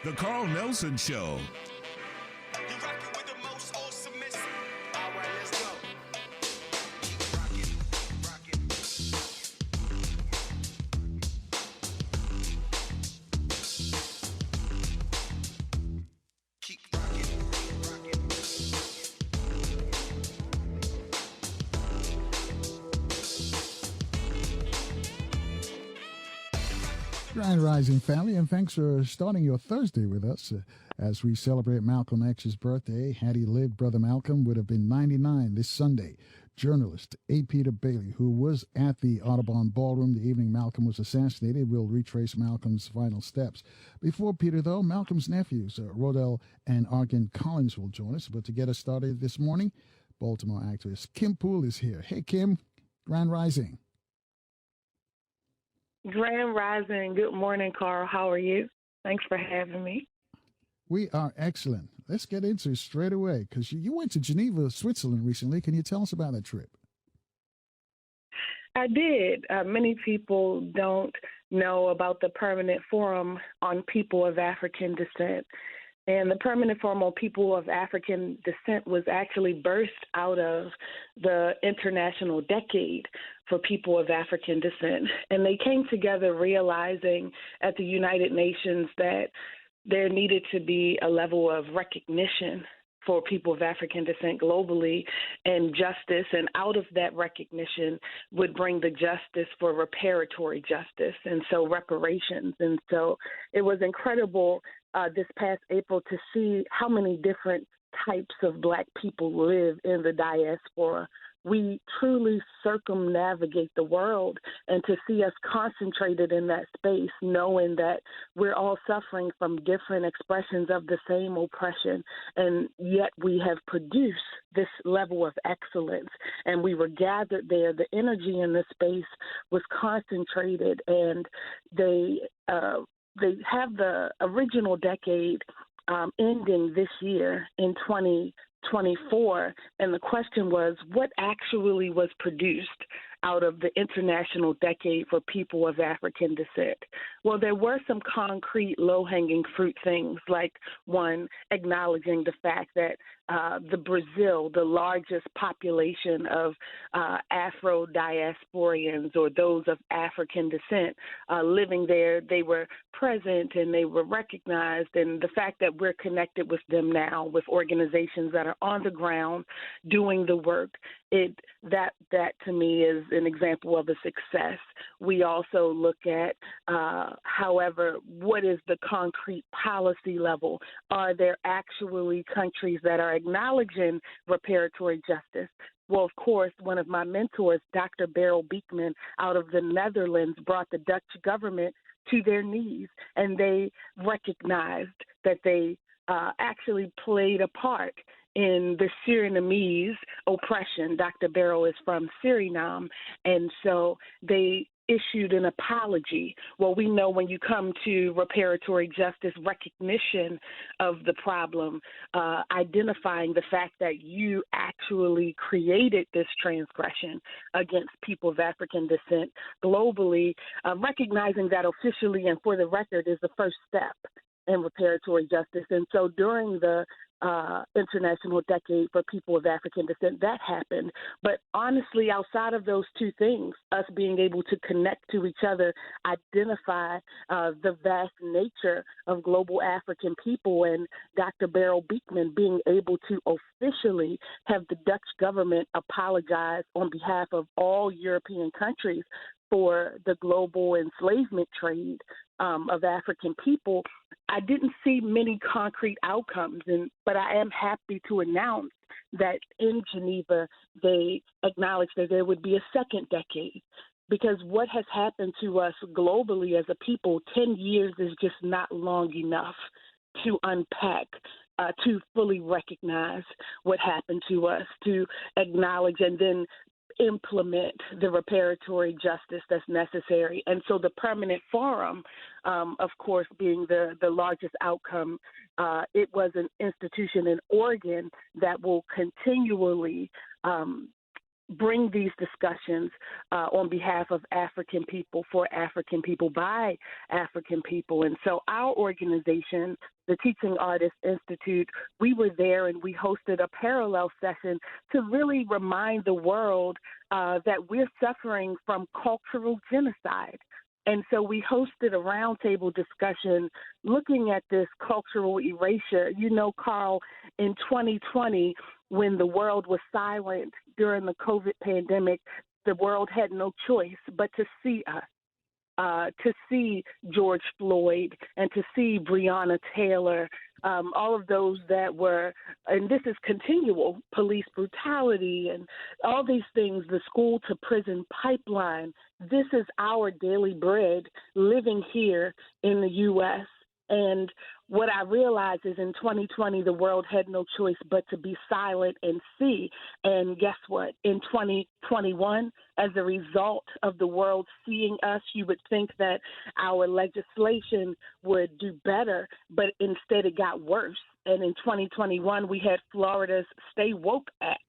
The Carl Nelson Show. You're rocking with the most awesomest. All right, let's go. Keep rocking, rocking. Keep rocking, rocking. Grand Rising family, and thanks for starting your Thursday with us as we celebrate Malcolm X's birthday. Had he lived, Brother Malcolm would have been 99 this Sunday. Journalist A. Peter Bailey, who was at the Audubon Ballroom the evening Malcolm was assassinated, will retrace Malcolm's final steps. Before Peter, though, Malcolm's nephews, Rodell and Argan Collins, will join us. But to get us started this morning, Baltimore actress Kim Poole is here. Hey, Kim, Grand Rising. Grand Rising. Good morning, Carl. How are you? Thanks for having me. We are excellent. Let's get into it straight away because you went to Geneva, Switzerland recently. Can you tell us about that trip? I did. Many people don't know about the Permanent Forum on People of African Descent. And the Permanent Forum on People of African Descent was actually birthed out of the International Decade for People of African Descent. And they came together realizing at the United Nations that there needed to be a level of recognition for people of African descent globally and justice. And out of that recognition would bring the justice for reparatory justice, and so reparations. And so it was incredible this past April to see how many different types of Black people live in the diaspora. We truly circumnavigate the world, and to see us concentrated in that space, knowing that we're all suffering from different expressions of the same oppression, and yet we have produced this level of excellence, and we were gathered there. The energy in the space was concentrated, and they have the original decade ending this year in 2024, and the question was, what actually was produced out of the International Decade for People of African Descent? Well, there were some concrete low-hanging fruit things, like one, acknowledging the fact that the Brazil, the largest population of Afro-diasporians or those of African descent living there, they were present and they were recognized, and the fact that we're connected with them now, with organizations that are on the ground doing the work, that to me is an example of a success. We also look at, however, what is the concrete policy level? Are there actually countries that are acknowledging reparatory justice? Well, of course, one of my mentors, Dr. Beryl Beekman, out of the Netherlands, brought the Dutch government to their knees, and they recognized that they actually played a part in the Surinamese oppression. Dr. Beryl is from Suriname, and so they issued an apology. Well, we know when you come to reparatory justice, recognition of the problem, identifying the fact that you actually created this transgression against people of African descent globally, recognizing that officially and for the record is the first step in reparatory justice. And so during the International Decade for People of African Descent, that happened. But honestly, outside of those two things, us being able to connect to each other, identify the vast nature of global African people, and Dr. Beryl Beekman being able to officially have the Dutch government apologize on behalf of all European countries for the global enslavement trade of African people, I didn't see many concrete outcomes, but I am happy to announce that in Geneva, they acknowledged that there would be a second decade, because what has happened to us globally as a people, 10 years is just not long enough to unpack, to fully recognize what happened to us, to acknowledge and then implement the reparatory justice that's necessary. And so the Permanent Forum, of course, being the largest outcome, it was an institution, an organ that will continually bring these discussions on behalf of African people, for African people, by African people. And so our organization, the Teaching Artists Institute, we were there and we hosted a parallel session to really remind the world that we're suffering from cultural genocide. And so we hosted a roundtable discussion looking at this cultural erasure. You know, Carl, in 2020, when the world was silent during the COVID pandemic, the world had no choice but to see us. To see George Floyd and to see Breonna Taylor, all of those that were, and this is continual, police brutality and all these things, the school to prison pipeline. This is our daily bread living here in the U.S. And what I realized is in 2020, the world had no choice but to be silent and see. And guess what? In 2021, as a result of the world seeing us, you would think that our legislation would do better, but instead it got worse. And in 2021, we had Florida's Stay Woke Act.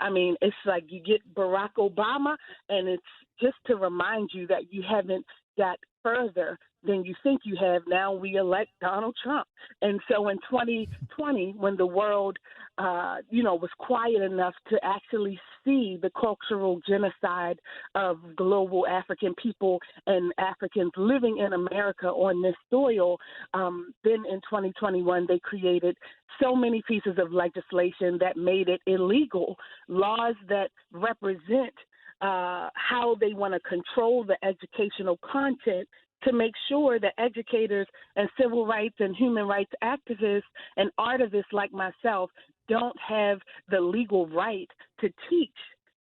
I mean, it's like you get Barack Obama, and it's just to remind you that you haven't got further than you think you have. Now we elect Donald Trump. And so in 2020, when the world, was quiet enough to actually see the cultural genocide of global African people and Africans living in America on this soil, then in 2021, they created so many pieces of legislation that made it illegal, laws that represent how they want to control the educational content to make sure that educators and civil rights and human rights activists and artists like myself don't have the legal right to teach,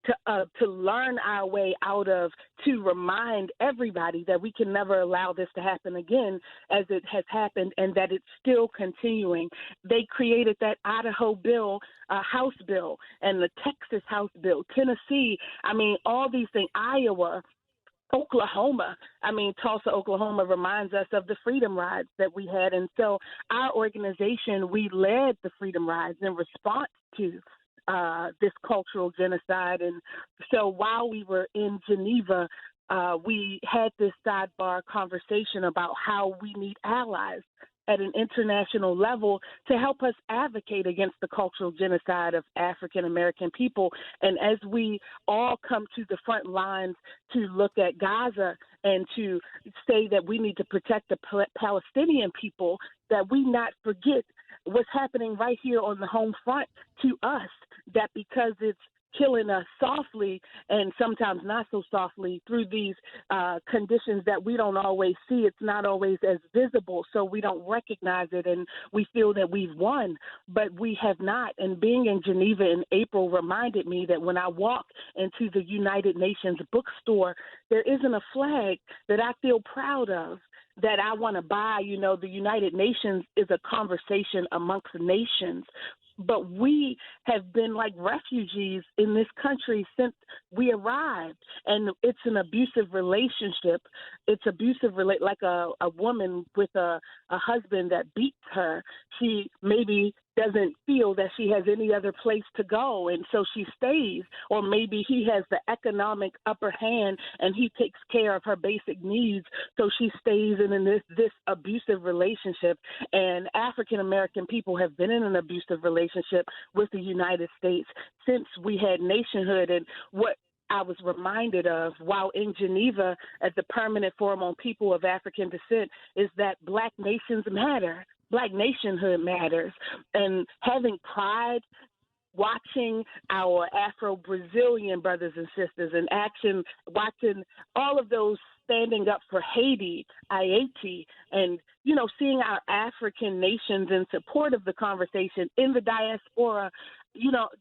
to learn our way out of, to remind everybody that we can never allow this to happen again as it has happened and that it's still continuing. They created that Idaho bill, House bill, and the Texas House bill, Tennessee, all these things, Iowa, Oklahoma. Tulsa, Oklahoma reminds us of the Freedom Rides that we had. And so our organization, we led the Freedom Rides in response to this cultural genocide. And so while we were in Geneva, we had this sidebar conversation about how we need allies at an international level to help us advocate against the cultural genocide of African American people. And as we all come to the front lines to look at Gaza and to say that we need to protect the Palestinian people, that we not forget what's happening right here on the home front to us, that because it's killing us softly and sometimes not so softly through these conditions that we don't always see. It's not always as visible, so we don't recognize it and we feel that we've won, but we have not. And being in Geneva in April reminded me that when I walk into the United Nations bookstore, there isn't a flag that I feel proud of, that I want to buy. The United Nations is a conversation amongst nations. But we have been like refugees in this country since we arrived. And it's an abusive relationship. It's abusive, like a woman with a husband that beats her. She maybe doesn't feel that she has any other place to go, and so she stays. Or maybe he has the economic upper hand and he takes care of her basic needs, so she stays in this abusive relationship. And African American people have been in an abusive relationship with the United States since we had nationhood. And what I was reminded of while in Geneva at the Permanent Forum on People of African Descent is that Black nations matter. Black nationhood matters. And having pride, watching our Afro-Brazilian brothers and sisters in action, watching all of those standing up for Haiti, and, seeing our African nations in support of the conversation in the diaspora,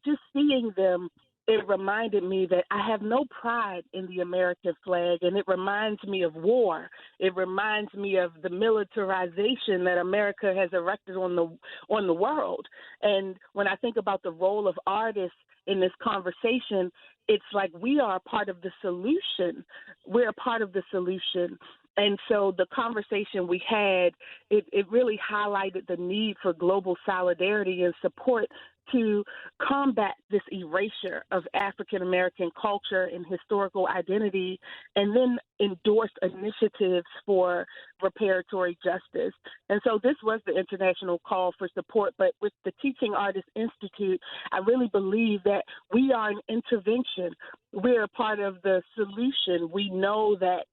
just seeing them, it reminded me that I have no pride in the American flag, and it reminds me of war. It reminds me of the militarization that America has erected on the world. And when I think about the role of artists in this conversation, it's like we are a part of the solution. We're a part of the solution. And so the conversation we had, it really highlighted the need for global solidarity and support to combat this erasure of African American culture and historical identity, and then endorsed initiatives for reparatory justice. And so this was the international call for support. But with the Teaching Artists Institute, I really believe that we are an intervention. We're a part of the solution. We know that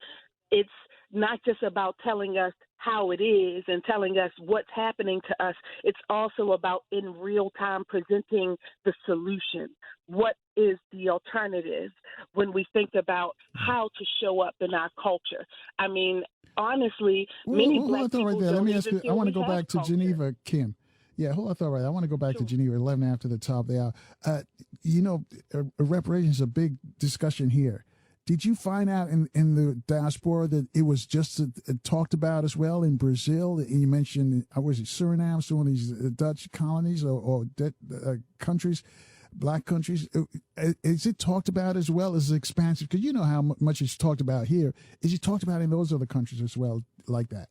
it's not just about telling us how it is and telling us what's happening to us. It's also about in real time presenting the solution. What is the alternative when we think about how to show up in our culture? I mean, honestly, many Black people right there. Let me ask you. I want to go back to culture. Geneva, Kim. Yeah, hold on, thought right. I want to go back to Geneva, 11 after the top there. Reparations is a big discussion here. Did you find out in the diaspora that it was just talked about as well in Brazil? You mentioned, was it Suriname, some of these Dutch colonies or countries, black countries? Is it talked about as well as expansive? Because you know how much it's talked about here. Is it talked about in those other countries as well like that?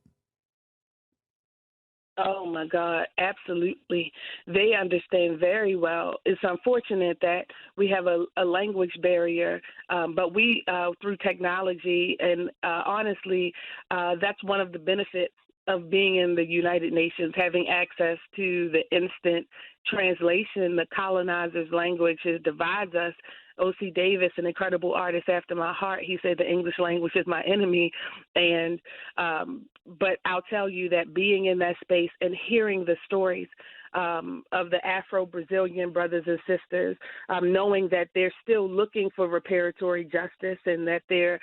Oh, my God, absolutely. They understand very well. It's unfortunate that we have a language barrier, but we, through technology, and honestly, that's one of the benefits of being in the United Nations, having access to the instant translation. The colonizers' languages divides us. O.C. Davis, an incredible artist after my heart, he said the English language is my enemy. And but I'll tell you that being in that space and hearing the stories of the Afro-Brazilian brothers and sisters, knowing that they're still looking for reparatory justice and that they're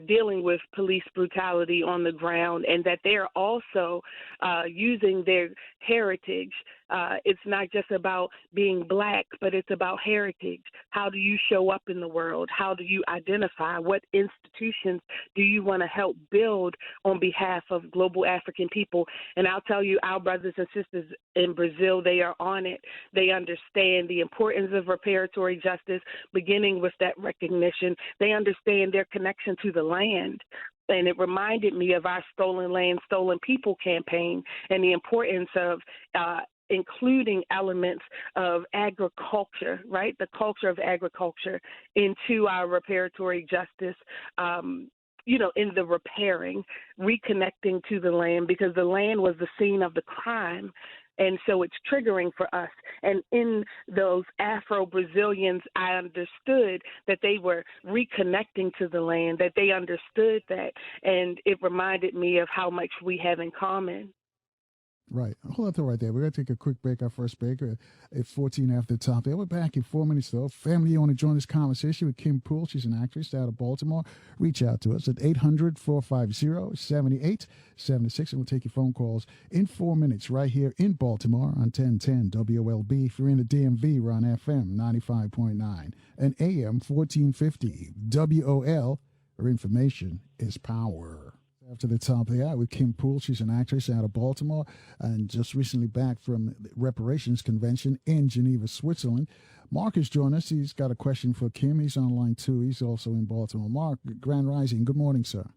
dealing with police brutality on the ground, and that they're also using their heritage. It's not just about being Black, but it's about heritage. How do you show up in the world? How do you identify? What institutions do you want to help build on behalf of global African people? And I'll tell you, our brothers and sisters in Brazil, they are on it. They understand the importance of reparatory justice, beginning with that recognition. They understand their connection to the land. And it reminded me of our Stolen Land, Stolen People campaign and the importance of including elements of agriculture, right? The culture of agriculture into our reparatory justice, in the repairing, reconnecting to the land, because the land was the scene of the crime. And so it's triggering for us. And in those Afro-Brazilians, I understood that they were reconnecting to the land, that they understood that. And it reminded me of how much we have in common. Right. Hold on right there. We're going to take a quick break, our first break at 14 after the top there. We're back in 4 minutes, though. Family, you want to join this conversation with Kim Poole. She's an actress out of Baltimore. Reach out to us at 800-450-7876, and we'll take your phone calls in 4 minutes right here in Baltimore on 1010 WOLB. If you're in the DMV, we're on FM 95.9 and AM 1450 WOL, where information is power. After the top of the hour with Kim Poole. She's an actress out of Baltimore and just recently back from the Reparations Convention in Geneva, Switzerland. Mark has joined us. He's got a question for Kim. He's on line 2. He's also in Baltimore. Mark, Grand Rising. Good morning, sir.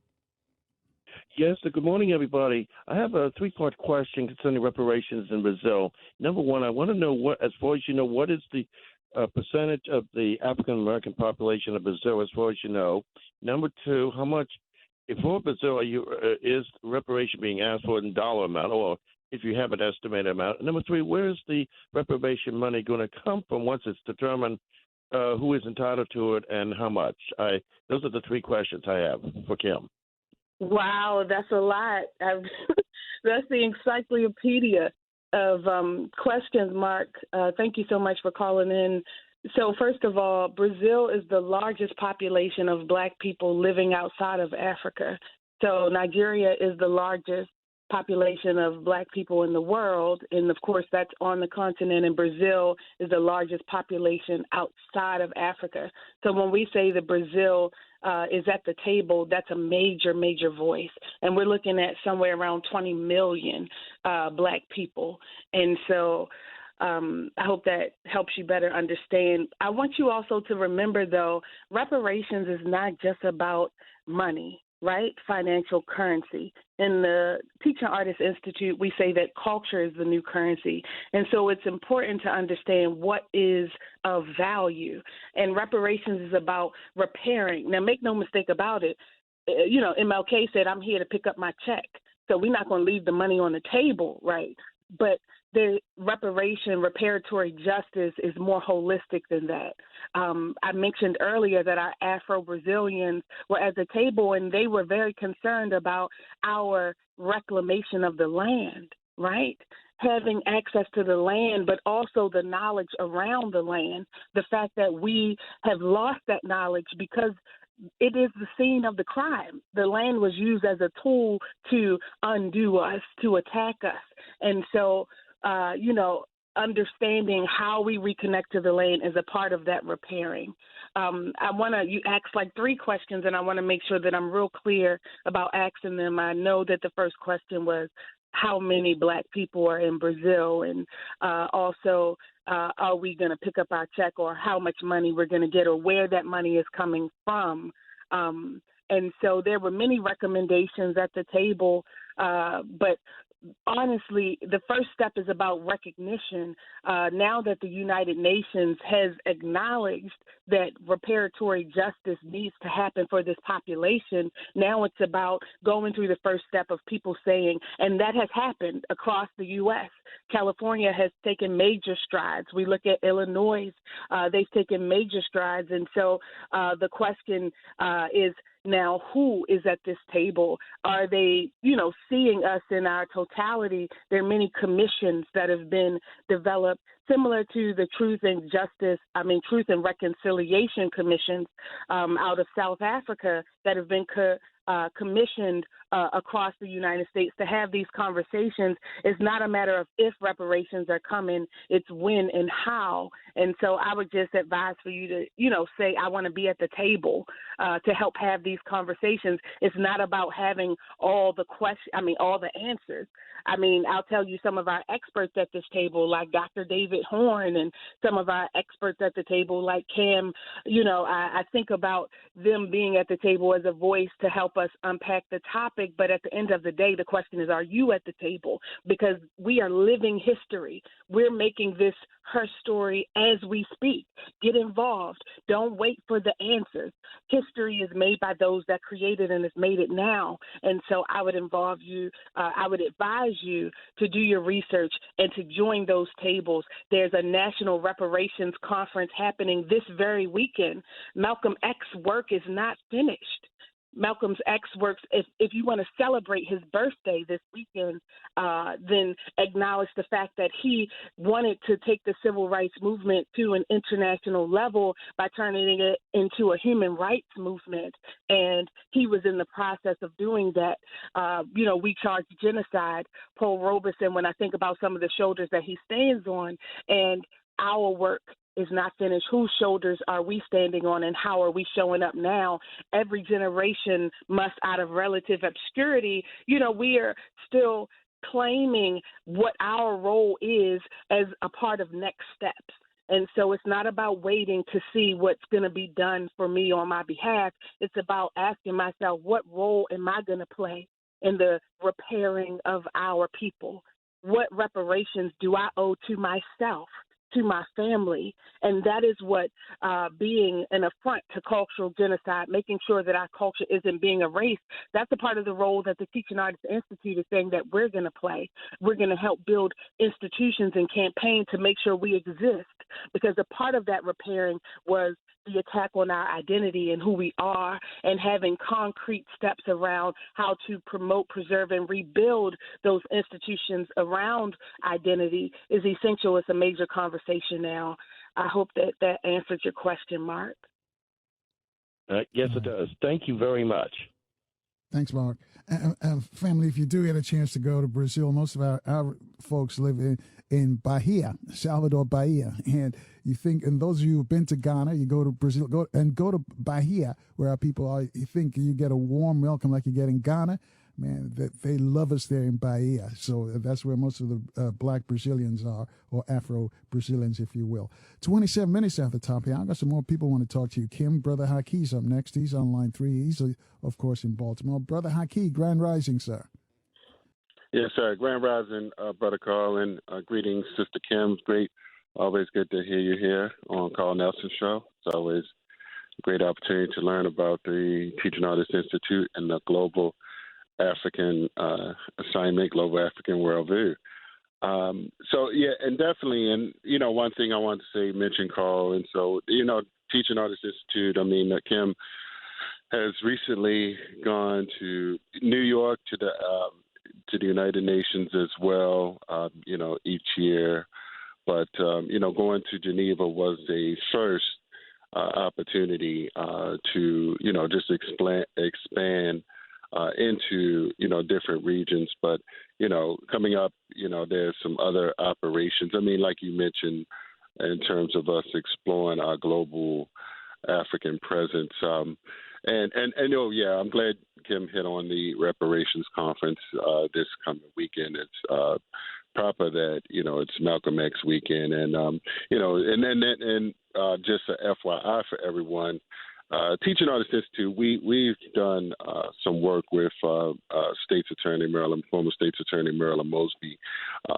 Yes, good morning, everybody. I have a 3-part question concerning reparations in Brazil. Number one, I want to know what, as far as you know, what is the percentage of the African-American population of Brazil, as far as you know? Number two, how much for Brazil is reparation being asked for in dollar amount, or if you have an estimated amount? Number three, where is the reparation money going to come from once it's determined who is entitled to it and how much? Those are the 3 questions I have for Kim. Wow, that's a lot. That's the encyclopedia of questions, Mark. Thank you so much for calling in. So first of all, Brazil is the largest population of Black people living outside of Africa. So Nigeria is the largest population of Black people in the world. And of course, that's on the continent. And Brazil is the largest population outside of Africa. So when we say that Brazil is at the table, that's a major, major voice. And we're looking at somewhere around 20 million Black people. And so I hope that helps you better understand. I want you also to remember, though, reparations is not just about money. right? Financial currency. In the Teaching Artists Institute, we say that culture is the new currency. And so it's important to understand what is of value. And reparations is about repairing. Now, make no mistake about it. MLK said, I'm here to pick up my check. So we're not going to leave the money on the table, right? But the reparatory justice is more holistic than that. I mentioned earlier that our Afro-Brazilians were at the table and they were very concerned about our reclamation of the land, right? Having access to the land, but also the knowledge around the land, the fact that we have lost that knowledge because it is the scene of the crime. The land was used as a tool to undo us, to attack us. And so, understanding how we reconnect to the land is a part of that repairing. You asked like 3 questions, and I want to make sure that I'm real clear about asking them. I know that the first question was how many Black people are in Brazil, and also are we going to pick up our check, or how much money we're going to get, or where that money is coming from. And so there were many recommendations at the table, but honestly, the first step is about recognition. Now that the United Nations has acknowledged that reparatory justice needs to happen for this population, now it's about going through the first step of people saying, and that has happened across the U.S. California has taken major strides. We look at Illinois, they've taken major strides. And so the question is, now, who is at this table? Are they, seeing us in our totality? There are many commissions that have been developed similar to the Truth and Reconciliation Commissions out of South Africa that have been commissioned across the United States to have these conversations. It's not a matter of if reparations are coming, it's when and how. And so I would just advise for you to, say, I want to be at the table to help have these conversations. It's not about having all the answers. I'll tell you some of our experts at this table, like Dr. David Horn, and some of our experts at the table, like Cam, I think about them being at the table as a voice to help us unpack the topic. But at the end of the day, the question is, are you at the table? Because we are living history. We're making this her story as we speak. Get involved. Don't wait for the answers. History is made by those that created and has made it now. And so I would advise you to do your research and to join those tables. There's a National Reparations Conference happening this very weekend. Malcolm X's work is not finished. Malcolm's X works, if you want to celebrate his birthday this weekend, then acknowledge the fact that he wanted to take the civil rights movement to an international level by turning it into a human rights movement. And he was in the process of doing that. We charge genocide. Paul Robeson, when I think about some of the shoulders that he stands on, and our work is not finished. Whose shoulders are we standing on, and how are we showing up now? Every generation must, out of relative obscurity, we are still claiming what our role is as a part of next steps. And so it's not about waiting to see what's going to be done for me on my behalf. It's about asking myself, what role am I going to play in the repairing of our people? What reparations do I owe to myself, to my family? And that is what being an affront to cultural genocide, making sure that our culture isn't being erased, that's a part of the role that the Teaching Artists Institute is saying that we're going to play. We're going to help build institutions and campaign to make sure we exist, because a part of that repairing was the attack on our identity and who we are, and having concrete steps around how to promote, preserve, and rebuild those institutions around identity is essential. It's a major conversation now. I hope that answered your question, Mark. Yes, it does. Thank you very much. Thanks, Mark. Family, if you do get a chance to go to Brazil, most of our folks live in Bahia, Salvador, Bahia. And you think, and those of you who've been to Ghana, you go to Brazil, go to Bahia, where our people are. You think you get a warm welcome like you get in Ghana. man, that they love us there in Bahia. So that's where most of the black Brazilians are, or Afro-Brazilians, if you will. 27 minutes after the top here. I got some more people want to talk to you. Kim, Brother Hakeem's up next. He's on line 3. He's, of course, in Baltimore. Brother Hakeem, Grand Rising, sir. Yes, sir. Grand Rising, Brother Carl, and greetings, Sister Kim. Great. Always good to hear you here on Carl Nelson Show. It's always a great opportunity to learn about the Teaching Artists Institute and the Global African Assignment, Global African Worldview. And definitely, and, one thing I wanted to say, mention Carl, and so, Teaching Artists Institute, Kim has recently gone to New York to the United Nations as well, each year. But, going to Geneva was a first opportunity to, just expand into, different regions. But, coming up, there's some other operations. Like you mentioned, in terms of us exploring our global African presence. I'm glad Kim hit on the reparations conference this coming weekend. It's proper that it's Malcolm X weekend, and just a FYI for everyone, Teaching Artists Institute, we've done some work with former State's Attorney Marilyn Mosby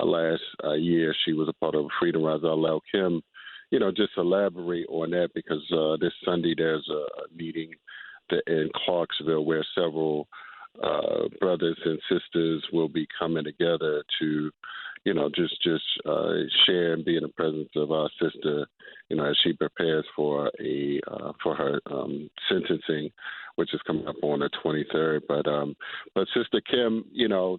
last year. She was a part of Freedom Rise. I'll allow Kim, just elaborate on that, because this Sunday there's a meeting in Clarksville where several brothers and sisters will be coming together to, just share and be in the presence of our sister, as she prepares for her sentencing, which is coming up on the 23rd. But Sister Kim,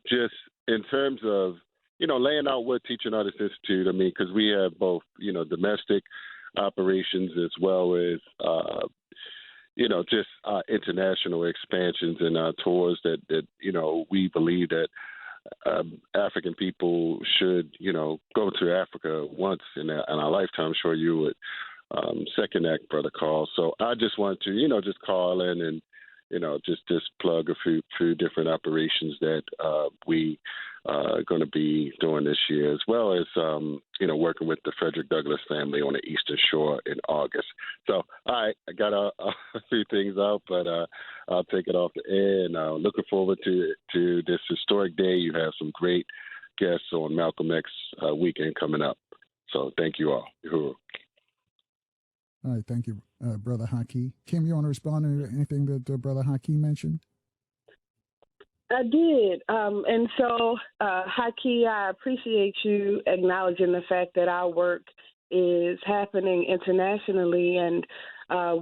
just in terms of, laying out what Teaching Artists Institute, because we have both, domestic operations as well as, just international expansions and tours that we believe that African people should, go to Africa once in our lifetime. I'm sure you would second that, Brother Carl. So I just want to, just call in and, just plug a few different operations that we are going to be doing this year, as well as, working with the Frederick Douglass family on the Eastern Shore in August. So, all right, I got a few things out, but I'll take it off the air, and looking forward to this historic day. You have some great guests on Malcolm X weekend coming up. So thank you all. Uhuru. All right, thank you, Brother Haki. Kim, you want to respond to anything that Brother Haki mentioned? I did. And so, Haki, I appreciate you acknowledging the fact that our work is happening internationally, and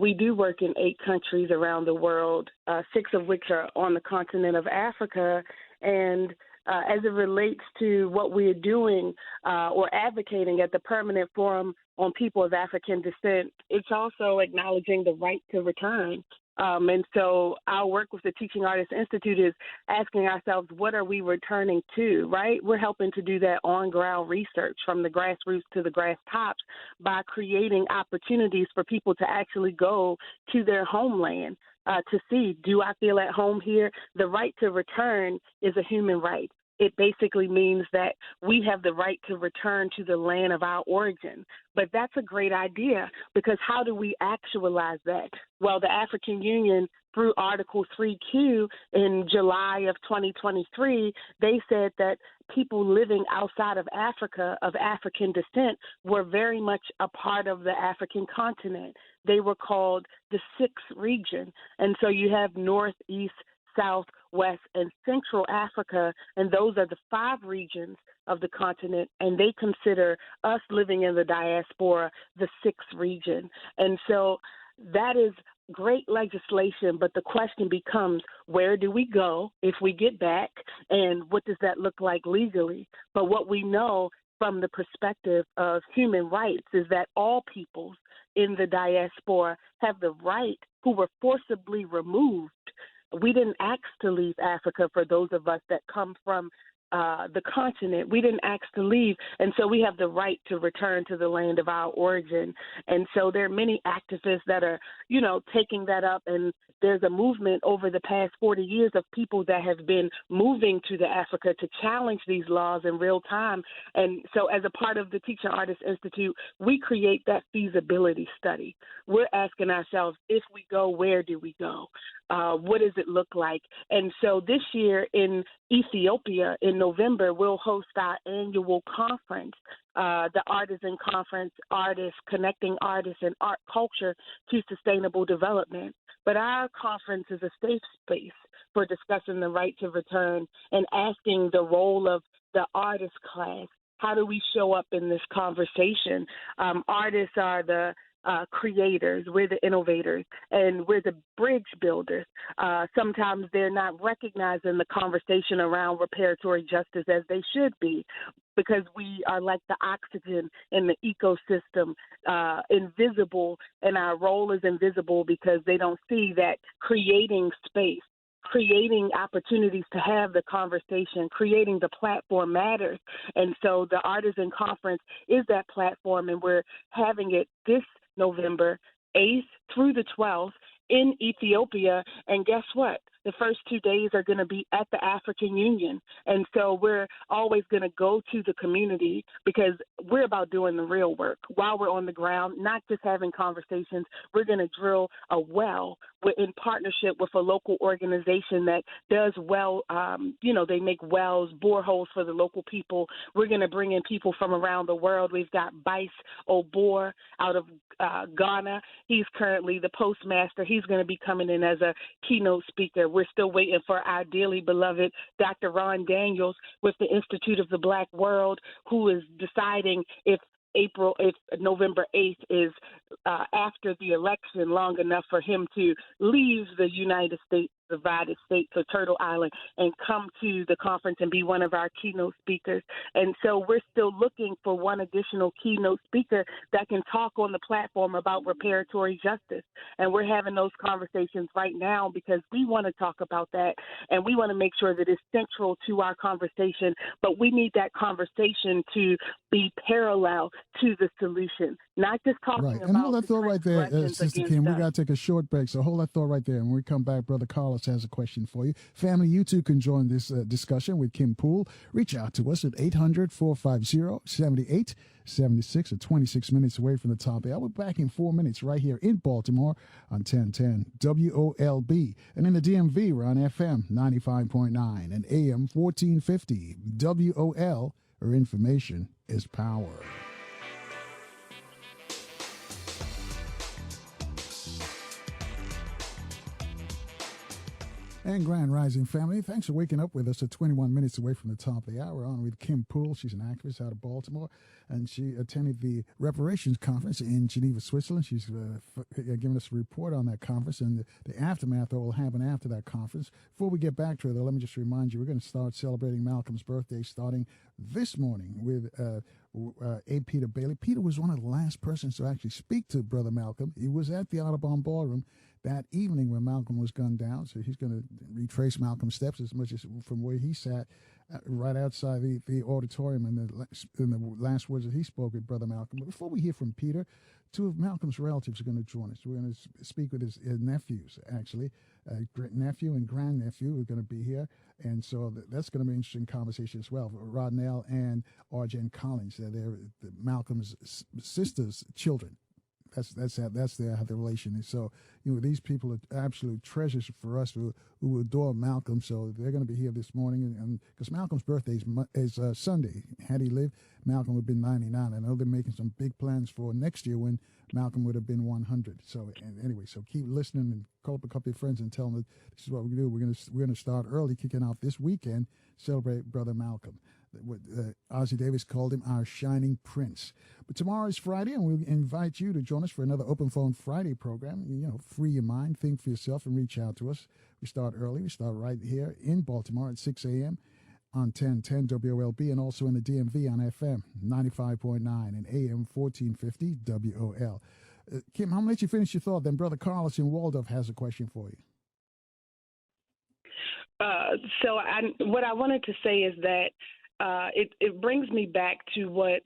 we do work in 8 countries around the world, 6 of which are on the continent of Africa. And as it relates to what we're doing or advocating at the Permanent Forum on People of African Descent, it's also acknowledging the right to return. And so our work with the Teaching Artists Institute is asking ourselves, what are we returning to, right? We're helping to do that on-ground research from the grassroots to the grass tops by creating opportunities for people to actually go to their homeland to see, do I feel at home here? The right to return is a human right. It basically means that we have the right to return to the land of our origin. But that's a great idea, because how do we actualize that? Well, the African Union, through Article 3Q in July of 2023, they said that people living outside of Africa of African descent were very much a part of the African continent. They were called the 6th region. And so you have North, East, South, West, and Central Africa, and those are the 5 regions of the continent, and they consider us living in the diaspora the 6th region. And so that is great legislation, but the question becomes, where do we go if we get back, and what does that look like legally? But what we know from the perspective of human rights is that all peoples in the diaspora have the right who were forcibly removed. We didn't ask to leave Africa for those of us that come from the continent. We didn't ask to leave, and so we have the right to return to the land of our origin. And so there are many activists that are, taking that up, and there's a movement over the past 40 years of people that have been moving to the Africa to challenge these laws in real time. And so as a part of the Teaching Artists Institute, we create that feasibility study. We're asking ourselves, if we go, where do we go? What does it look like? And so this year in Ethiopia in November, we'll host our annual conference, the Artisan Conference, Artists Connecting Artists and Art Culture to Sustainable Development. But our conference is a safe space for discussing the right to return and asking the role of the artist class. How do we show up in this conversation? Artists are the creators, we're the innovators, and we're the bridge builders. Sometimes they're not recognized in the conversation around reparatory justice as they should be, because we are like the oxygen in the ecosystem, invisible, and our role is invisible because they don't see that creating space, creating opportunities to have the conversation, creating the platform matters. And so the Artisan Conference is that platform, and we're having it this November 8th through the 12th in Ethiopia. And guess what? The first 2 days are going to be at the African Union. And so we're always going to go to the community because we're about doing the real work while we're on the ground, not just having conversations. We're going to drill a well. We're in partnership with a local organization that does well. They make wells, boreholes for the local people. We're going to bring in people from around the world. We've got Bice Obor out of Ghana. He's currently the postmaster. He's going to be coming in as a keynote speaker. We're still waiting for our dearly beloved Dr. Ron Daniels with the Institute of the Black World, who is deciding if November 8th is after the election long enough for him to leave the United States, divided states of Turtle Island, and come to the conference and be one of our keynote speakers. And so we're still looking for one additional keynote speaker that can talk on the platform about reparatory justice. And we're having those conversations right now because we want to talk about that, and we want to make sure that it's central to our conversation. But we need that conversation to be parallel to the solution, not just talking right. about. And hold that thought right there, transgressions Sister against Kim. We us. got to take a short break, so hold that thought right there. And when we come back, Brother Carlos has a question for you. Family, you too can join this discussion with Kim Poole. Reach out to us at 800-450-7876 or 26 minutes away from the top hour. We're back in 4 minutes right here in Baltimore on 1010 WOLB. And in the DMV, we're on FM 95.9 and AM 1450 WOL, where information is power. And Grand Rising family, thanks for waking up with us at 21 minutes away from the top of the hour. On with Kim Poole. She's an activist out of Baltimore, and she attended the Reparations Conference in Geneva, Switzerland. She's giving us a report on that conference and the aftermath that will happen after that conference. Before we get back to it, though, let me just remind you, we're going to start celebrating Malcolm's birthday starting this morning with A. Peter Bailey. Peter was one of the last persons to actually speak to Brother Malcolm. He was at the Audubon Ballroom that evening when Malcolm was gunned down, so he's going to retrace Malcolm's steps as much as from where he sat right outside the auditorium in the last words that he spoke with Brother Malcolm. But before we hear from Peter, two of Malcolm's relatives are going to join us. We're going to speak with his nephews, actually. Nephew and grandnephew are going to be here, and so that's going to be an interesting conversation as well. Rodnell and Arjen Collins, they're Malcolm's sister's children. That's how the relation is. So, these people are absolute treasures for us who adore Malcolm. So they're going to be here this morning, and because Malcolm's birthday is Sunday. Had he lived, Malcolm would have been 99. I know they're making some big plans for next year when Malcolm would have been 100. So anyway, so keep listening and call up a couple of friends and tell them that this is what we do. We're going to start early, kicking off this weekend, celebrate Brother Malcolm. What Ozzie Davis called him our shining prince. But tomorrow is Friday, and we'll invite you to join us for another Open Phone Friday program. Free your mind, think for yourself, and reach out to us. We start early. We start right here in Baltimore at 6 a.m. on 1010 WOLB, and also in the DMV on FM 95.9 and AM 1450 WOL. Kim, I'm going to let you finish your thought. Then Brother Carlos in Waldorf has a question for you. What I wanted to say is that it brings me back to what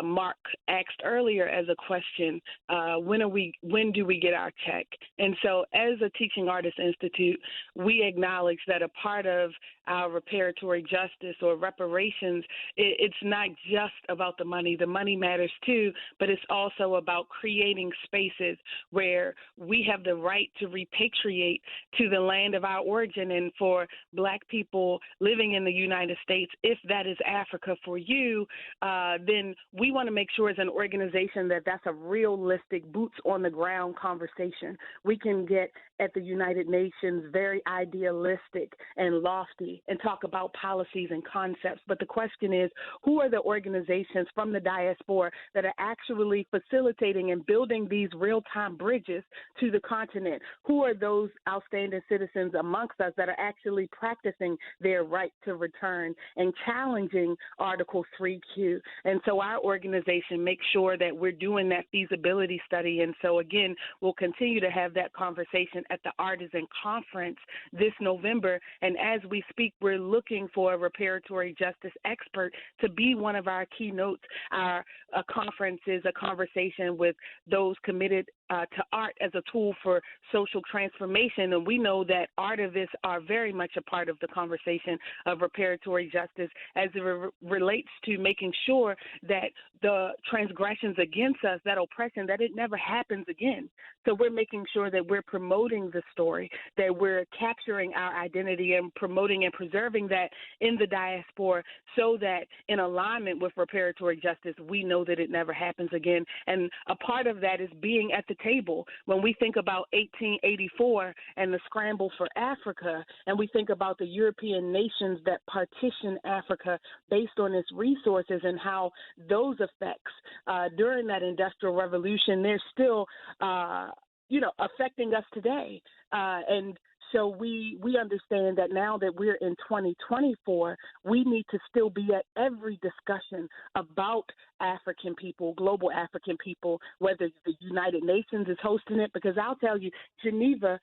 Mark asked earlier as a question. When do we get our check? And so as a Teaching Artists Institute, we acknowledge that a part of our reparatory justice or reparations, it's not just about the money. The money matters too, but it's also about creating spaces where we have the right to repatriate to the land of our origin. And for Black people living in the United States, if that is Africa for you, then we want to make sure as an organization that that's a realistic, boots on the ground conversation. We can get at the United Nations very idealistic and lofty and talk about policies and concepts. But the question is, who are the organizations from the diaspora that are actually facilitating and building these real-time bridges to the continent? Who are those outstanding citizens amongst us that are actually practicing their right to return and challenging Article 3Q? And so our organization makes sure that we're doing that feasibility study. And so, again, we'll continue to have that conversation at the Artisan Conference this November. And as we speak, we're looking for a reparatory justice expert to be one of our keynotes. Our conference is a conversation with those committed to art as a tool for social transformation. And we know that artivists are very much a part of the conversation of reparatory justice as it relates to making sure that the transgressions against us, that oppression, that it never happens again. So we're making sure that we're promoting the story, that we're capturing our identity and promoting and preserving that in the diaspora so that in alignment with reparatory justice, we know that it never happens again. And a part of that is being at the table. When we think about 1884 and the scramble for Africa, and we think about the European nations that partitioned Africa based on its resources and how those effects during that Industrial Revolution, they're still affecting us today. And so we understand that now that we're in 2024, we need to still be at every discussion about African people, global African people, whether the United Nations is hosting it, because I'll tell you, Geneva,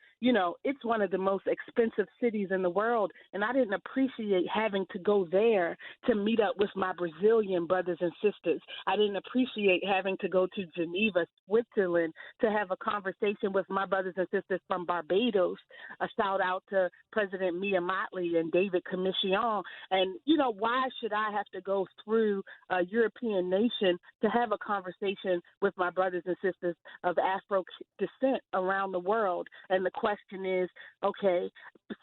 it's one of the most expensive cities in the world, and I didn't appreciate having to go there to meet up with my Brazilian brothers and sisters. I didn't appreciate having to go to Geneva, Switzerland, to have a conversation with my brothers and sisters from Barbados. A shout out to President Mia Motley and David Commission. And, why should I have to go through a European nation to have a conversation with my brothers and sisters of Afro descent around the world? And the question is, okay,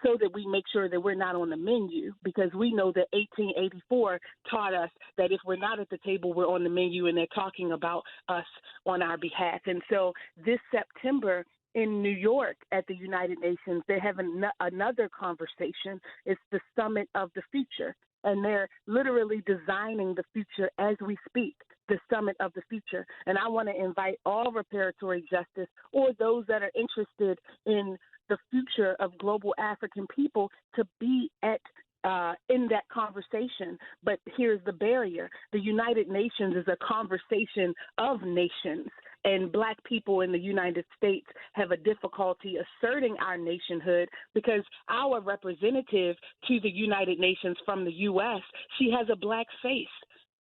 so that we make sure that we're not on the menu, because we know that 1884 taught us that if we're not at the table, we're on the menu, and they're talking about us on our behalf. And so this September, in New York at the United Nations, they have another conversation. It's the Summit of the Future, and they're literally designing the future as we speak, the Summit of the Future. And I want to invite all reparatory justice or those that are interested in the future of global African people to be in that conversation. But here's the barrier. The United Nations is a conversation of nations, and Black people in the United States have a difficulty asserting our nationhood because our representative to the United Nations from the U.S., she has a Black face.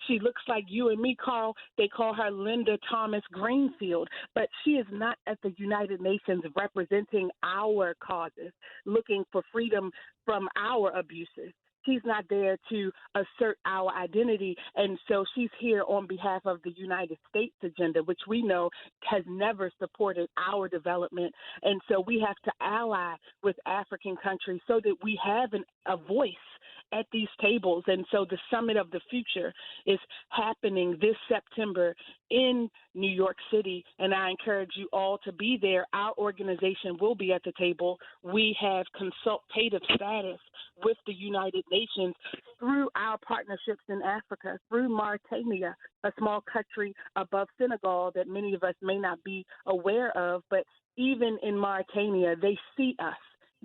She looks like you and me, Carl. They call her Linda Thomas Greenfield, but she is not at the United Nations representing our causes, looking for freedom from our abuses. She's not there to assert our identity, and so she's here on behalf of the United States agenda, which we know has never supported our development. And so we have to ally with African countries so that we have a voice at these tables. And so the Summit of the Future is happening this September in New York City, and I encourage you all to be there. Our organization will be at the table. We have consultative status with the United Nations through our partnerships in Africa, through Mauritania, a small country above Senegal that many of us may not be aware of. But even in Mauritania, they see us,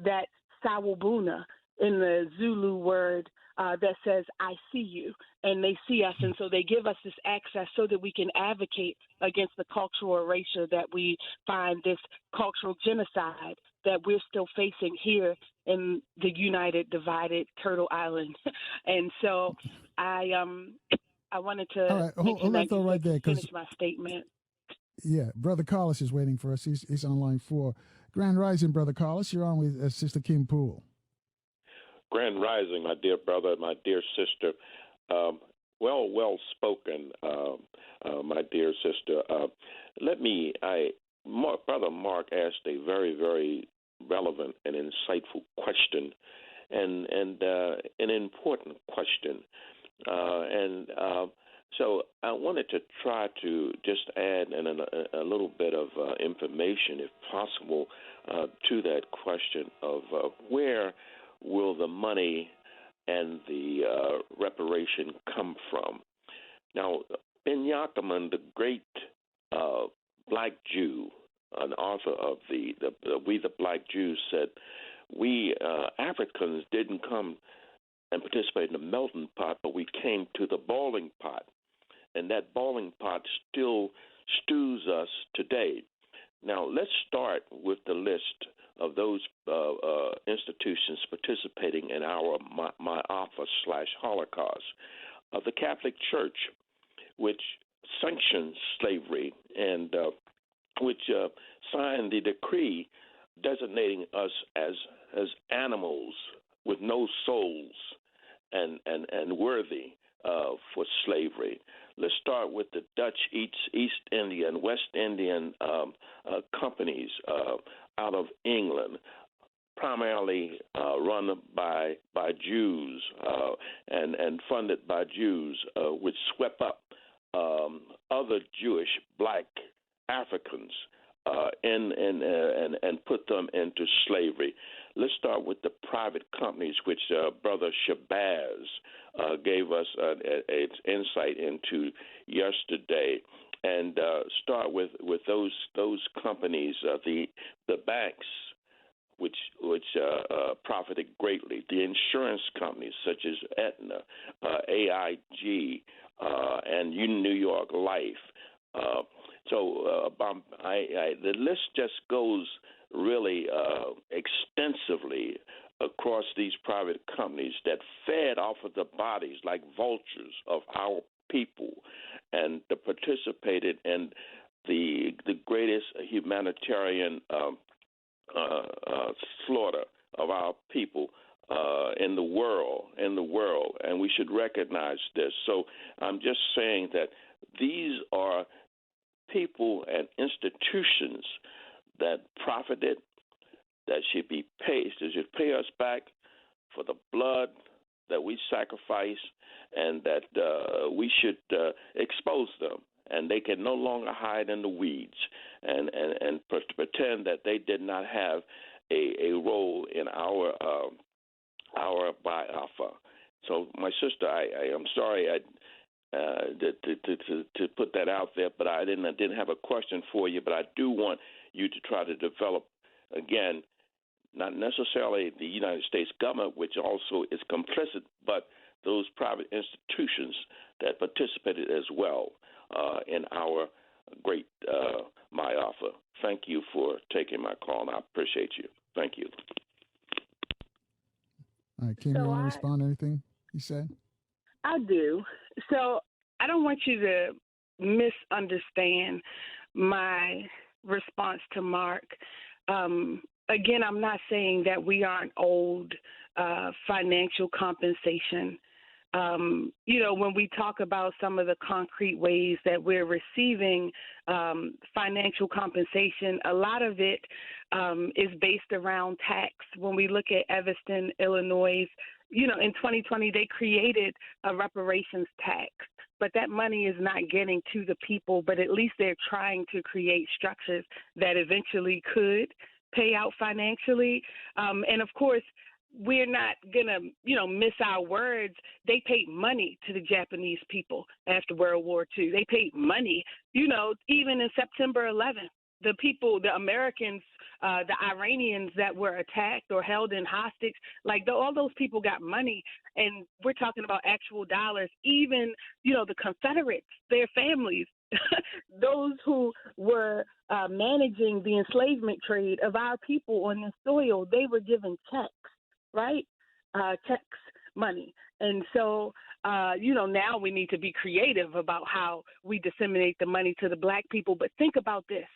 that Sawubuna, in the Zulu word that says, I see you, and they see us. And so they give us this access so that we can advocate against the cultural erasure that we find, this cultural genocide that we're still facing here in the united, divided Turtle Island. And so I wanted to All right, mention let's that go right there, 'cause finish my statement. yeah, Brother Carlos is waiting for us. He's on line 4. Grand Rising, Brother Carlos. You're on with Sister Kim Poole. Grand Rising, my dear brother, my dear sister. Well spoken, my dear sister. Brother Mark asked a very, very relevant and insightful question, and an important question. So I wanted to try to just add a little bit of information, if possible, to that question of where will the money and the reparation come from. Now, Ben Yakiman, the great black Jew, an author of We the Black Jews, said, we Africans didn't come and participate in the melting pot, but we came to the boiling pot. And that boiling pot still stews us today. Now, let's start with the list of those institutions participating in our Ma'afa/Holocaust. The Catholic Church, which sanctions slavery and which signed the decree designating us as animals with no souls and worthy for slavery. Let's start with the Dutch East India and West Indian companies out of England, primarily run by Jews and funded by Jews, which swept up other Jewish black Africans and put them into slavery. Let's start with the private companies, which Brother Shabazz gave us its insight into yesterday, and start with those companies, the banks, which profited greatly, the insurance companies such as Aetna, AIG, and New York Life. So the list just goes really extensively across these private companies that fed off of the bodies like vultures of our people and participated in the greatest humanitarian slaughter of our people in the world, and we should recognize this. So I'm just saying that these are people and institutions that profited, that should be paid, that should pay us back for the blood that we sacrifice, and that we should expose them, and they can no longer hide in the weeds and pretend that they did not have a role in our Biafra. So, my sister, I am sorry to put that out there, but I didn't have a question for you. But I do want you to try to develop, again, not necessarily the United States government, which also is complicit, but those private institutions that participated as well in our great Ma'afa. Thank you for taking my call, and I appreciate you. Thank you. All right, Kim, you want to respond to anything he said? I do. So I don't want you to misunderstand my response to Mark. Again, I'm not saying that we aren't owed financial compensation. When we talk about some of the concrete ways that we're receiving financial compensation, a lot of it is based around tax. When we look at Evanston, Illinois, in 2020, they created a reparations tax, but that money is not getting to the people, but at least they're trying to create structures that eventually could pay out financially. And of course, we're not going to, miss our words. They paid money to the Japanese people after World War II. They paid money, even in September 11th. The people, the Americans the Iranians that were attacked or held in hostage. Like all those people got money, and we're talking about actual dollars. Even the Confederates, their families, those who were managing the enslavement trade of our people on this soil, they were given checks, right? Checks, money. And so, now we need to be creative about how we disseminate the money to the black people. But think about this,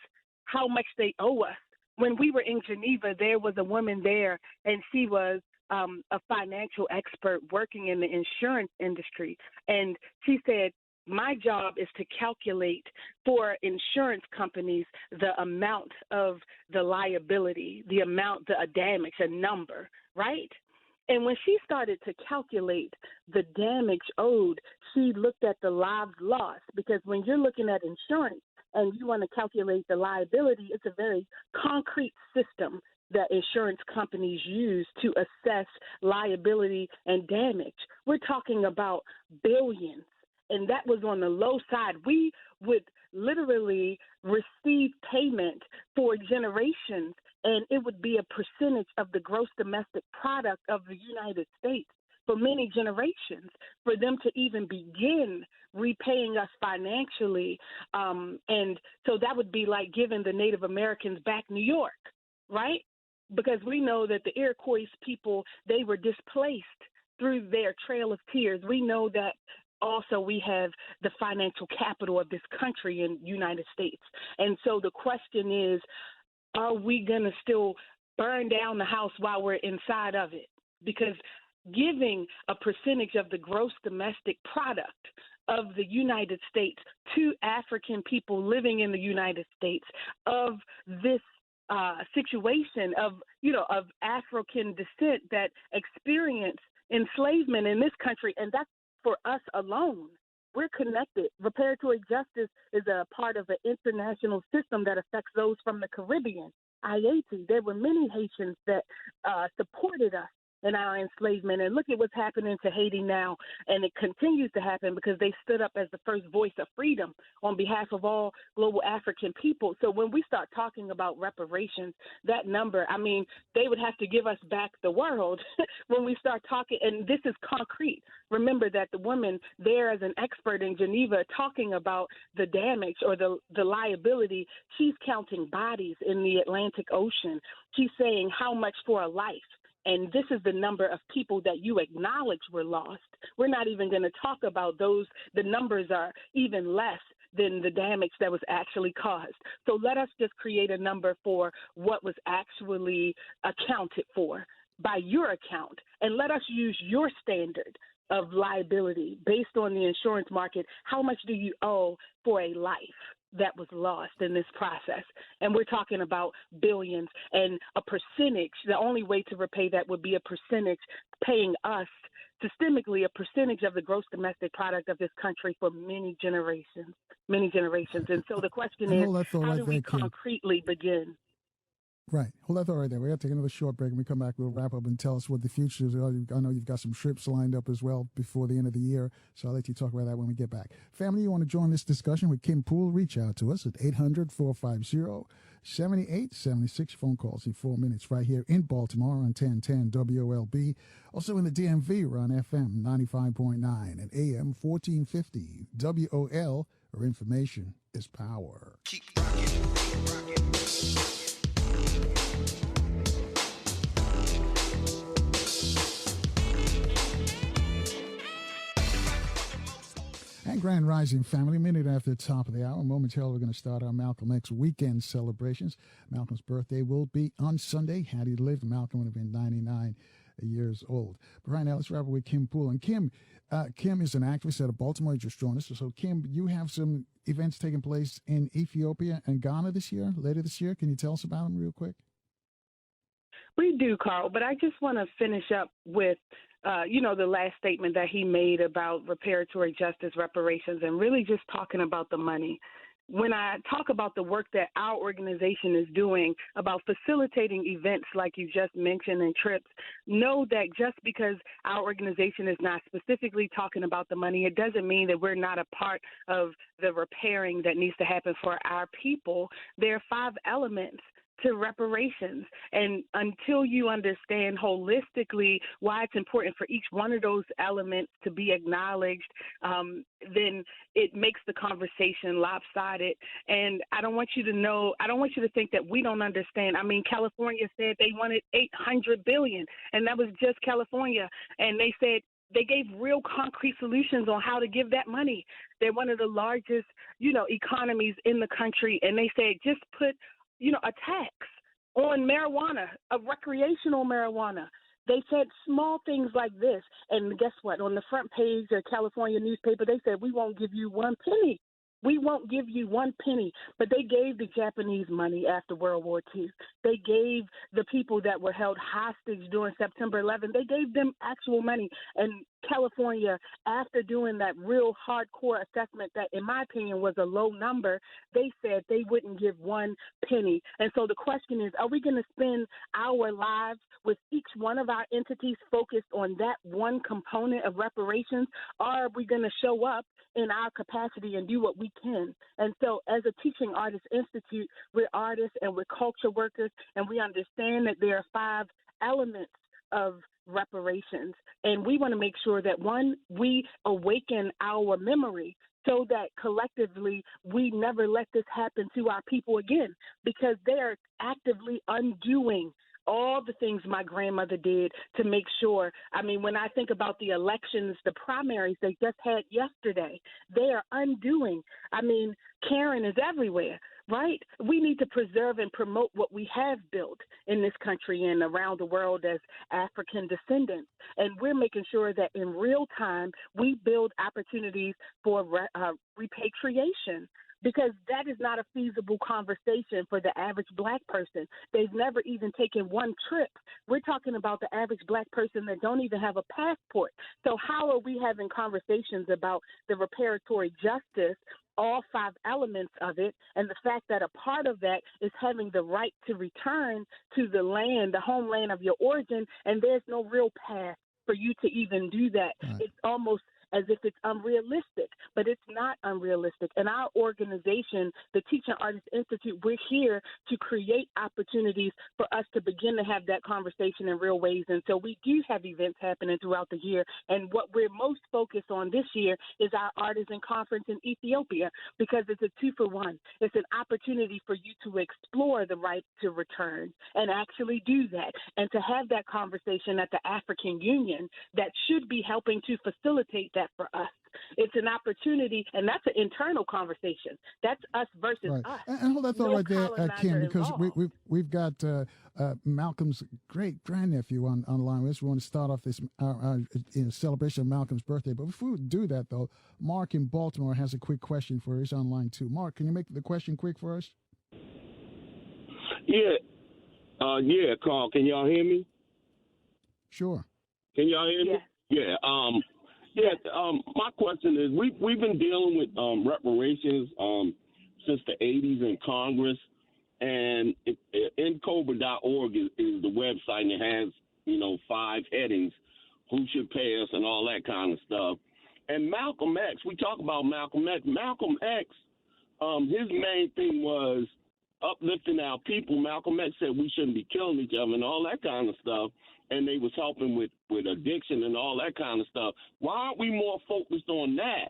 how much they owe us. When we were in Geneva, there was a woman there, and she was a financial expert working in the insurance industry. And she said, my job is to calculate for insurance companies the amount of the liability, the amount, the damage, a number, right? And when she started to calculate the damage owed, she looked at the lives lost, because when you're looking at insurance and you want to calculate the liability, it's a very concrete system that insurance companies use to assess liability and damage. We're talking about billions. And that was on the low side. We would literally receive payment for generations, and it would be a percentage of the gross domestic product of the United States for many generations for them to even begin repaying us financially. And so that would be like giving the Native Americans back New York, right? Because we know that the Iroquois people, they were displaced through their Trail of Tears. We know that also we have the financial capital of this country in United States. And so the question is, are we going to still burn down the house while we're inside of it? Because giving a percentage of the gross domestic product of the United States to African people living in the United States of this situation of African descent that experience enslavement in this country, and that's for us alone. We're connected. Reparatory justice is a part of an international system that affects those from the Caribbean. Haiti, there were many Haitians that supported us in our enslavement. And look at what's happening to Haiti now. And it continues to happen because they stood up as the first voice of freedom on behalf of all global African people. So when we start talking about reparations, that number, I mean, they would have to give us back the world when we start talking. And this is concrete. Remember that the woman there as an expert in Geneva talking about the damage or the liability, she's counting bodies in the Atlantic Ocean. She's saying how much for a life. And this is the number of people that you acknowledge were lost. We're not even going to talk about those. The numbers are even less than the damage that was actually caused. So let us just create a number for what was actually accounted for by your account. And let us use your standard of liability based on the insurance market. How much do you owe for a life that was lost in this process? And we're talking about billions, and a percentage. The only way to repay that would be a percentage paying us systemically a percentage of the gross domestic product of this country for many generations. And so the question is, how do we concretely begin? Right. Hold that thought right there. We got to take another short break. When we come back, we'll wrap up and tell us what the future is. I know you've got some trips lined up as well before the end of the year, so I'll let you talk about that when we get back. Family, you want to join this discussion with Kim Poole? Reach out to us at 800-450-7876. Phone calls in 4 minutes right here in Baltimore on 1010 WOLB. Also in the DMV, we're on FM 95.9 and AM 1450 WOL, where information is power. Keep rocking. And Grand Rising family, a minute after the top of the hour. Momentarily, we're going to start our Malcolm X weekend celebrations. Malcolm's birthday will be on Sunday. Had he lived, Malcolm would have been 99 years old. But right now, let's wrap up with Kim Poole. And Kim is an actress out of Baltimore. You just joined us. So, Kim, you have some events taking place in Ethiopia and Ghana later this year. Can you tell us about them real quick? We do, Carl, but I just want to finish up with the last statement that he made about reparatory justice, reparations, and really just talking about the money. When I talk about the work that our organization is doing about facilitating events like you just mentioned and trips, know that just because our organization is not specifically talking about the money, it doesn't mean that we're not a part of the repairing that needs to happen for our people. There are 5 elements to reparations. And until you understand holistically why it's important for each one of those elements to be acknowledged, then it makes the conversation lopsided. And I don't want you to think that we don't understand. I mean, California said they wanted $800 billion, and that was just California. And they said they gave real concrete solutions on how to give that money. They're one of the largest, economies in the country. And they said, just put, a tax on marijuana, a recreational marijuana. They said small things like this. And guess what? On the front page of California newspaper, they said, we won't give you one penny. We won't give you one penny. But they gave the Japanese money after World War II. They gave the people that were held hostage during September 11th, they gave them actual money. And California, after doing that real hardcore assessment that, in my opinion, was a low number, they said they wouldn't give one penny. And so the question is, are we going to spend our lives with each one of our entities focused on that one component of reparations, or are we going to show up in our capacity and do what we can? And so as a Teaching Artists Institute, we're artists and we're culture workers, and we understand that there are 5 elements of reparations. And we want to make sure that, one, we awaken our memory so that collectively we never let this happen to our people again, because they are actively undoing all the things my grandmother did to make sure. I mean, when I think about the elections, the primaries they just had yesterday, they are undoing. I mean, Karen is everywhere, right? We need to preserve and promote what we have built in this country and around the world as African descendants. And we're making sure that in real time we build opportunities for repatriation, because that is not a feasible conversation for the average Black person. They've never even taken one trip. We're talking about the average Black person that don't even have a passport. So how are we having conversations about the reparatory justice, all 5 elements of it, and the fact that a part of that is having the right to return to the land, the homeland of your origin, and there's no real path for you to even do that. Right. It's almost as if it's unrealistic, but it's not unrealistic. And our organization, the Teaching Artists Institute, we're here to create opportunities for us to begin to have that conversation in real ways. And so we do have events happening throughout the year. And what we're most focused on this year is our Artisan Conference in Ethiopia, because it's a 2-for-1. It's an opportunity for you to explore the right to return and actually do that, and to have that conversation at the African Union that should be helping to facilitate that for us. It's an opportunity, and that's an internal conversation. That's us versus us. And hold that thought right there, Kim, because we've got Malcolm's great grandnephew online with us. We want to start off this celebration of Malcolm's birthday. But before we do that, though, Mark in Baltimore has a quick question for us online too. Mark, can you make the question quick for us? Yeah, Carl. Can y'all hear me? Sure. Can y'all hear me? Yeah. My question is, we've been dealing with reparations since the 80s in Congress, and Incobra.org is the website, and it has 5 headings: who should pay us and all that kind of stuff. And Malcolm X, we talk about Malcolm X. Malcolm X, his main thing was uplifting our people. Malcolm X said we shouldn't be killing each other and all that kind of stuff. And they was helping with addiction and all that kind of stuff. Why aren't we more focused on that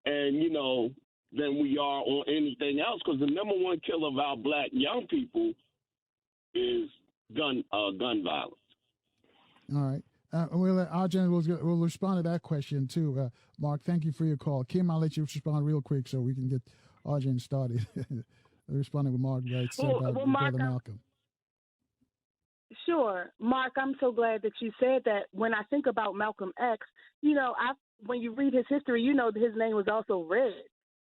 and, than we are on anything else? Because the number one killer of our Black young people is gun violence. All right. Arjen will respond to that question too. Mark, thank you for your call. Kim, I'll let you respond real quick so we can get Arjen started. Responding with Mark writes about Brother Malcolm. Sure. Mark, I'm so glad that you said that. When I think about Malcolm X, when you read his history, his name was also Red.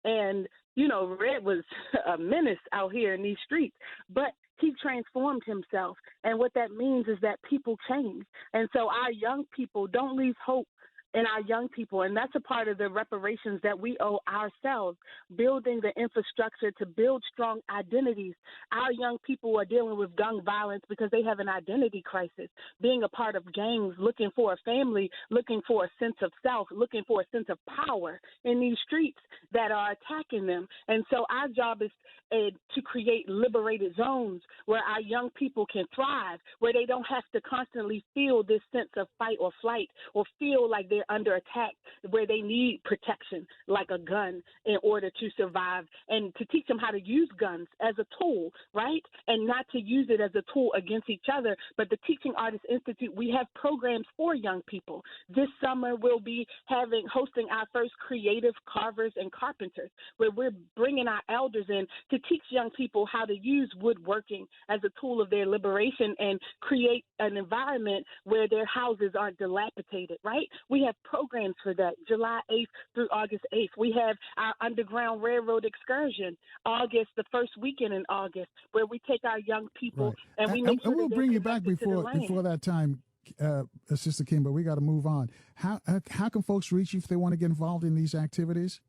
And, Red was a menace out here in these streets. But he transformed himself. And what that means is that people change. And so our young people, don't lose hope in our young people. And that's a part of the reparations that we owe ourselves, building the infrastructure to build strong identities. Our young people are dealing with gun violence because they have an identity crisis, being a part of gangs, looking for a family, looking for a sense of self, looking for a sense of power in these streets that are attacking them. And so our job is to create liberated zones where our young people can thrive, where they don't have to constantly feel this sense of fight or flight or feel like they're under attack, where they need protection like a gun in order to survive, and to teach them how to use guns as a tool, right? And not to use it as a tool against each other. But the Teaching Artists Institute, we have programs for young people. This summer we'll be hosting our first creative carvers and carpenters, where we're bringing our elders in to teach young people how to use woodworking as a tool of their liberation and create an environment where their houses aren't dilapidated, right? We have programs for that, July 8th through August 8th. We have our Underground Railroad excursion, the first weekend in August, where we take our young people Right. and we make sure and we'll that bring they're you back connected to the land. before that time, Sister Kim, but we got to move on. How can folks reach you if they want to get involved in these activities?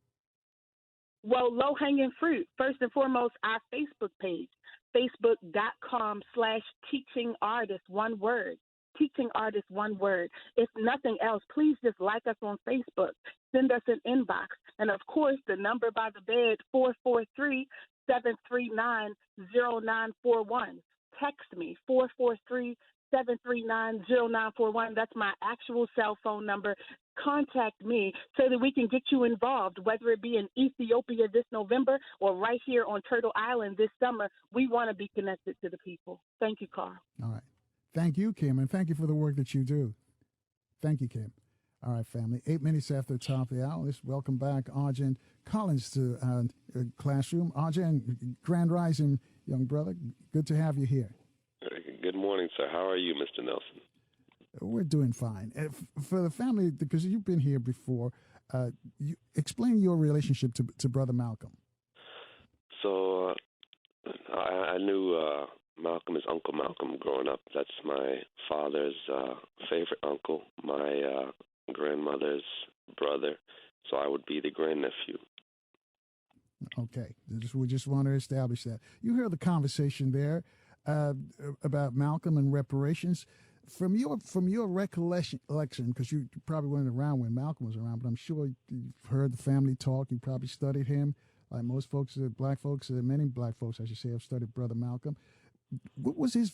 Well, low-hanging fruit. First and foremost, our Facebook page, facebook.com/teachingartist, one word. Teaching Artists, one word. If nothing else, please just like us on Facebook. Send us an inbox. And, of course, the number by the bed, 443-739-0941. Text me, 443-739-0941. That's my actual cell phone number. Contact me so that we can get you involved, whether it be in Ethiopia this November or right here on Turtle Island this summer. We want to be connected to the people. Thank you, Carl. All right. Thank you, Kim, and thank you for the work that you do. Thank you, Kim. All right, family. 8 minutes after the top of the hour, let's welcome back Arjen Collins to classroom. Arjen, Grand Rising, young brother. Good to have you here. Good morning, sir. How are you, Mr. Nelson? We're doing fine. For the family, because you've been here before, you explain your relationship to Brother Malcolm. So I knew Malcolm as Uncle Malcolm growing up. That's my father's favorite uncle, my grandmother's brother. So I would be the grandnephew. Okay. We just want to establish that. You heard the conversation there about Malcolm and reparations. From your recollection, because you probably weren't around when Malcolm was around, but I'm sure you've heard the family talk. You probably studied him. Like most folks, black folks, many black folks, I should say, have studied Brother Malcolm. What was his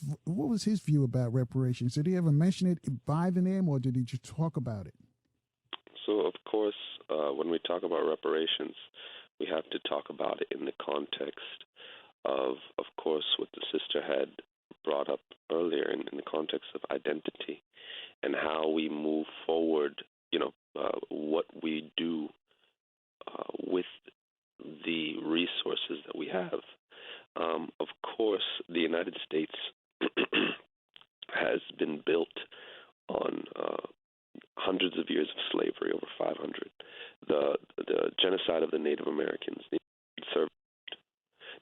view about reparations? Did he ever mention it by the name, or did he just talk about it? So, of course, when we talk about reparations, we have to talk about it in the context of course, what the sister had brought up earlier in the context of identity and how we move forward, what we do with the resources that we have. Of course, the United States has been built on hundreds of years of slavery, over 500. The genocide of the Native Americans, the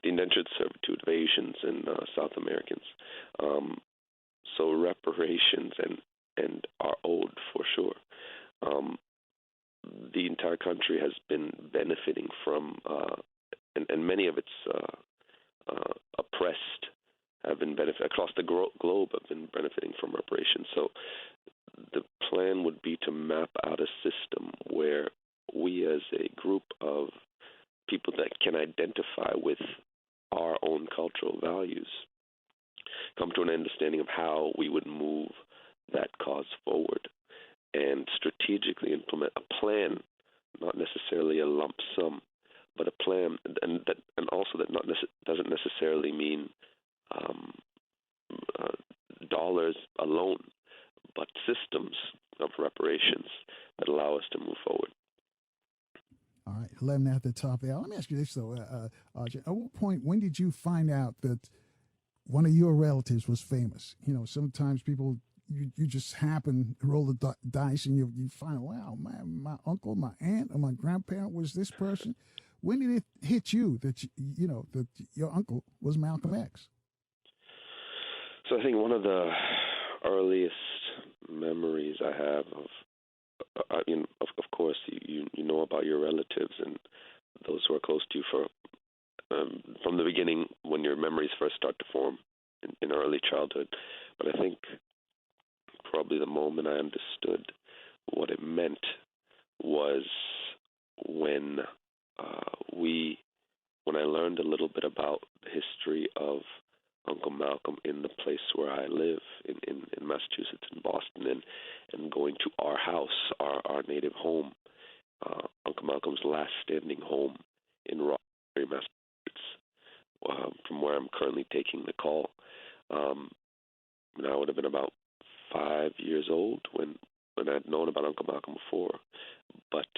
indentured servitude of Asians and South Americans. So reparations and are owed for sure. The entire country has been benefiting from, and many of its oppressed have been across the globe have been benefiting from reparations. So the plan would be to map out a system where we as a group of people that can identify with our own cultural values come to an understanding of how we would move that cause forward and strategically implement a plan, not necessarily a lump sum, but a plan, and also that doesn't necessarily mean dollars alone, but systems of reparations that allow us to move forward. All right, 11 at the top there. Let me ask you this, though, Arjen. At what point, when did you find out that one of your relatives was famous? Sometimes people, you just happen to roll the dice and you find, wow, my uncle, my aunt, or my grandparent was this person. When did it hit you that, that your uncle was Malcolm X? So I think one of the earliest memories I have of course, you know about your relatives and those who are close to you from the beginning when your memories first start to form in early childhood. But I think probably the moment I understood what it meant was when when I learned a little bit about the history of Uncle Malcolm in the place where I live in Massachusetts, in Boston, and going to our house, our native home, Uncle Malcolm's last standing home in Reparatory, Massachusetts, from where I'm currently taking the call. And I would have been about 5 years old when I'd known about Uncle Malcolm before. But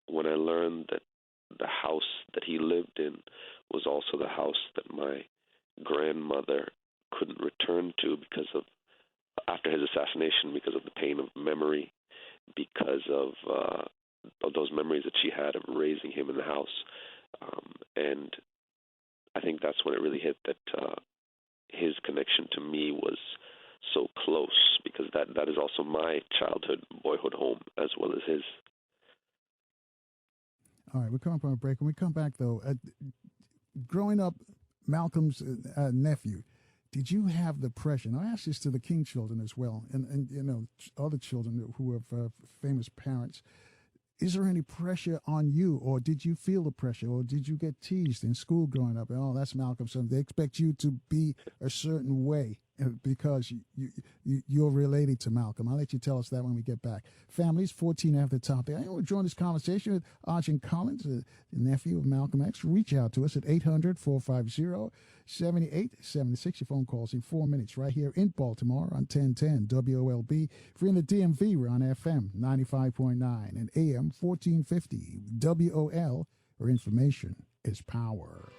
when I learned that the house that he lived in was also the house that my grandmother couldn't return to after his assassination, because of the pain of memory, because of those memories that she had of raising him in the house. And I think that's when it really hit that his connection to me was so close, because that is also my childhood, boyhood home, as well as his. All right, we're coming from a break. When we come back, though, growing up, Malcolm's nephew, did you have the pressure? And I ask this to the King children as well, and other children who have famous parents. Is there any pressure on you, or did you feel the pressure, or did you get teased in school growing up? Oh, that's Malcolm's son. They expect you to be a certain way because you're related to Malcolm. I'll let you tell us that when we get back. Families, 14 after the top there. I want to join this conversation with Arjun Collins, the nephew of Malcolm X. Reach out to us at 800-450-7876. Your phone calls in 4 minutes right here in Baltimore on 1010 WOLB. If you're in the DMV, we're on FM 95.9 and AM 1450 WOL, where information is power.